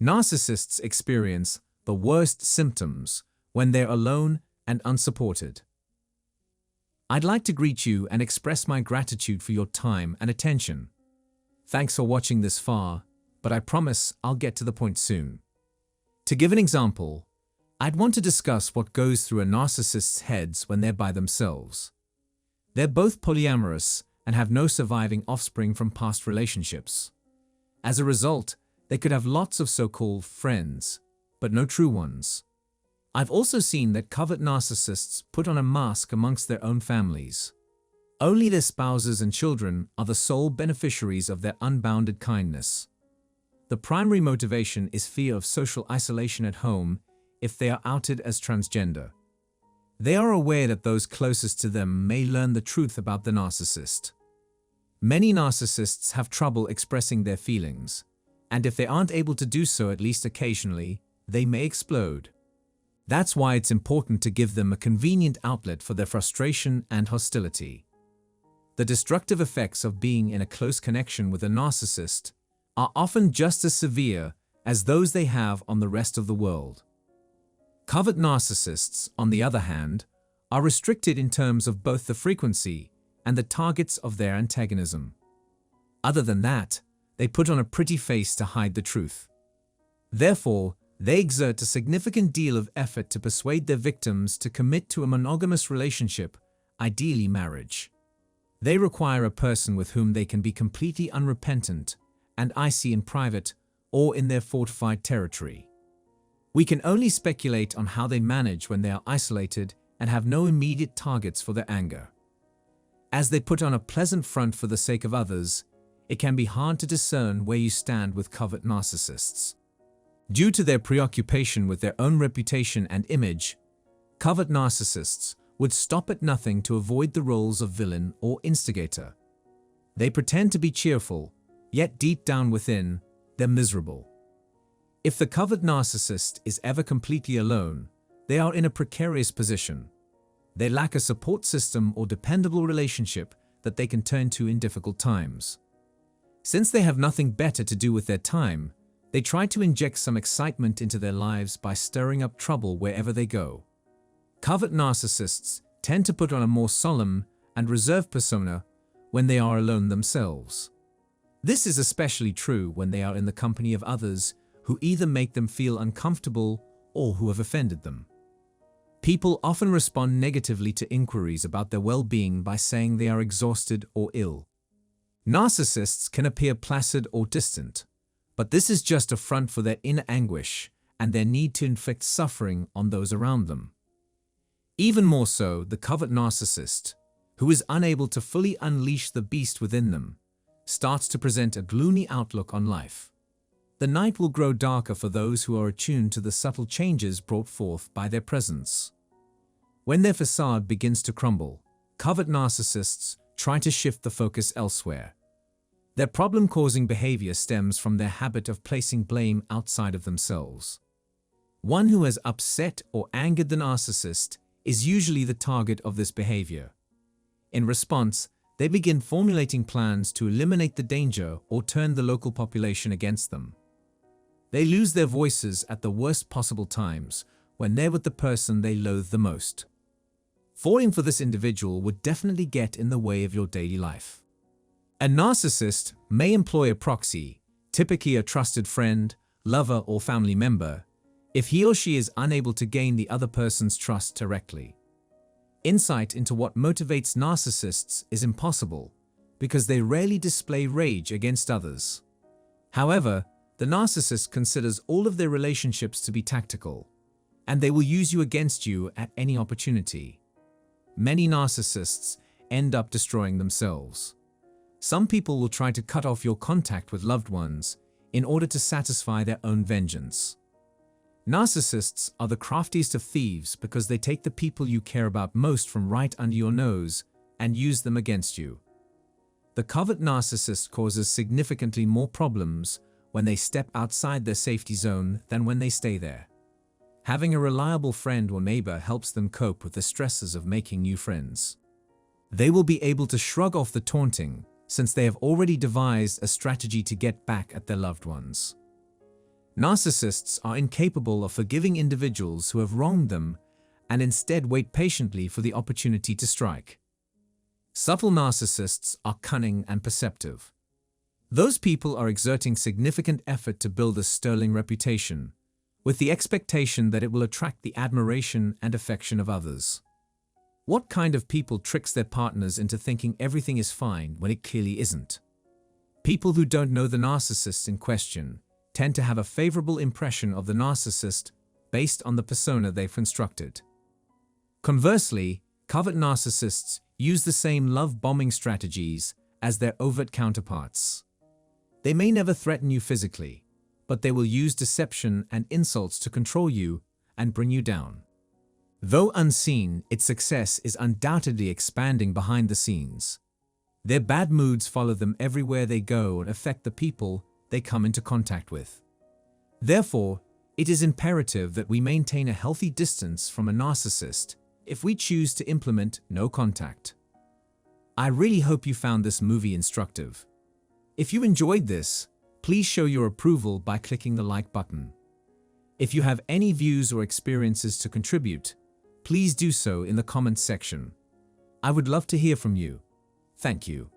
Narcissists experience the worst symptoms when they're alone and unsupported. I'd like to greet you and express my gratitude for your time and attention. Thanks for watching this far, but I promise I'll get to the point soon. To give an example, I'd want to discuss what goes through a narcissist's heads when they're by themselves. They're both polyamorous and have no surviving offspring from past relationships. As a result, they could have lots of so-called friends, but no true ones. I've also seen that covert narcissists put on a mask amongst their own families. Only their spouses and children are the sole beneficiaries of their unbounded kindness. The primary motivation is fear of social isolation at home if they are outed as transgender. They are aware that those closest to them may learn the truth about the narcissist. Many narcissists have trouble expressing their feelings, and if they aren't able to do so at least occasionally, they may explode. That's why it's important to give them a convenient outlet for their frustration and hostility. The destructive effects of being in a close connection with a narcissist are often just as severe as those they have on the rest of the world. Covert narcissists, on the other hand, are restricted in terms of both the frequency and the targets of their antagonism. Other than that, they put on a pretty face to hide the truth. Therefore, they exert a significant deal of effort to persuade their victims to commit to a monogamous relationship, ideally marriage. They require a person with whom they can be completely unrepentant and icy in private or in their fortified territory. We can only speculate on how they manage when they are isolated and have no immediate targets for their anger. As they put on a pleasant front for the sake of others, it can be hard to discern where you stand with covert narcissists. Due to their preoccupation with their own reputation and image, covert narcissists would stop at nothing to avoid the roles of villain or instigator. They pretend to be cheerful, yet deep down within, they're miserable. If the covert narcissist is ever completely alone, they are in a precarious position. They lack a support system or dependable relationship that they can turn to in difficult times. Since they have nothing better to do with their time, they try to inject some excitement into their lives by stirring up trouble wherever they go. Covert narcissists tend to put on a more solemn and reserved persona when they are alone themselves. This is especially true when they are in the company of others who either make them feel uncomfortable or who have offended them. People often respond negatively to inquiries about their well-being by saying they are exhausted or ill. Narcissists can appear placid or distant, but this is just a front for their inner anguish and their need to inflict suffering on those around them. Even more so, the covert narcissist, who is unable to fully unleash the beast within them, starts to present a gloomy outlook on life. The night will grow darker for those who are attuned to the subtle changes brought forth by their presence. When their facade begins to crumble, covert narcissists try to shift the focus elsewhere. Their problem-causing behavior stems from their habit of placing blame outside of themselves. One who has upset or angered the narcissist is usually the target of this behavior. In response, they begin formulating plans to eliminate the danger or turn the local population against them. They lose their voices at the worst possible times when they're with the person they loathe the most. Falling for this individual would definitely get in the way of your daily life. A narcissist may employ a proxy, typically a trusted friend, lover, or family member, if he or she is unable to gain the other person's trust directly. Insight into what motivates narcissists is impossible because they rarely display rage against others. However, the narcissist considers all of their relationships to be tactical, and they will use you against you at any opportunity. Many narcissists end up destroying themselves. Some people will try to cut off your contact with loved ones in order to satisfy their own vengeance. Narcissists are the craftiest of thieves because they take the people you care about most from right under your nose and use them against you. The covert narcissist causes significantly more problems when they step outside their safety zone than when they stay there. Having a reliable friend or neighbor helps them cope with the stresses of making new friends. They will be able to shrug off the taunting since they have already devised a strategy to get back at their loved ones. Narcissists are incapable of forgiving individuals who have wronged them and instead wait patiently for the opportunity to strike. Subtle narcissists are cunning and perceptive. Those people are exerting significant effort to build a sterling reputation, with the expectation that it will attract the admiration and affection of others. What kind of people tricks their partners into thinking everything is fine when it clearly isn't? People who don't know the narcissist in question tend to have a favorable impression of the narcissist based on the persona they've constructed. Conversely, covert narcissists use the same love-bombing strategies as their overt counterparts. They may never threaten you physically, but they will use deception and insults to control you and bring you down. Though unseen, its success is undoubtedly expanding behind the scenes. Their bad moods follow them everywhere they go and affect the people they come into contact with. Therefore, it is imperative that we maintain a healthy distance from a narcissist if we choose to implement no contact. I really hope you found this movie instructive. If you enjoyed this, please show your approval by clicking the like button. If you have any views or experiences to contribute, please do so in the comments section. I would love to hear from you. Thank you.